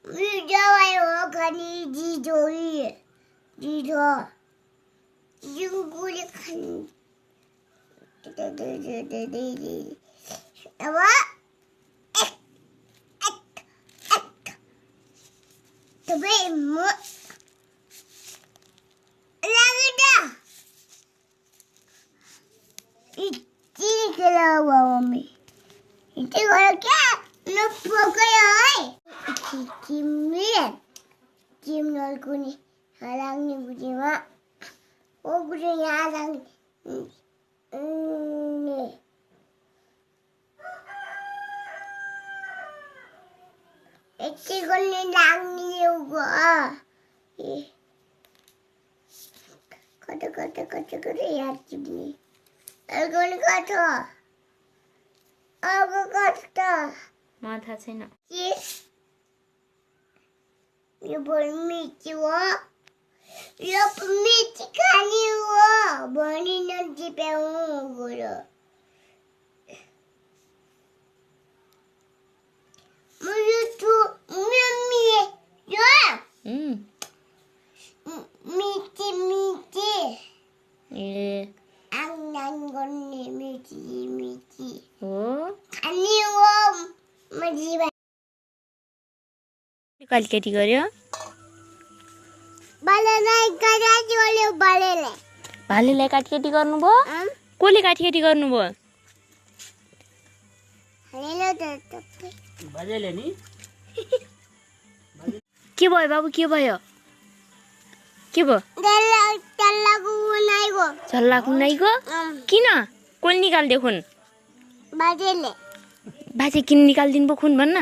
मिर्जावायो खाने जिजो जिउले खाने अब तपाईँ म लाग्दा इति खेला मम्मी इति गयो क्या नपकायो है Chim nói cô nè, Hà Lan như bữa gì mà, ô bữa gì Hà Lan nè, chị con đi làm nhiều quá, có đi ăn chim nè, con có माथा छैन यो मिर्ची हो यो मिर्ची खाने हो भनी नजिप्याउ गयो मिर्ची ए आङनाङ गर्ने मिर्ची हो खाने हो मजिबा कालीकेटी गर्यो भालेलाई काटकेटी गर्नुभयो कसले काटकेटी गर्नुभयो बाजेले नि के भयो बाबु के भयो झल्ला कुनाइको किन कोल निकाल्दियो खुन बाजेले बाजे किन निकाल्दिनु भयो खुन भन्न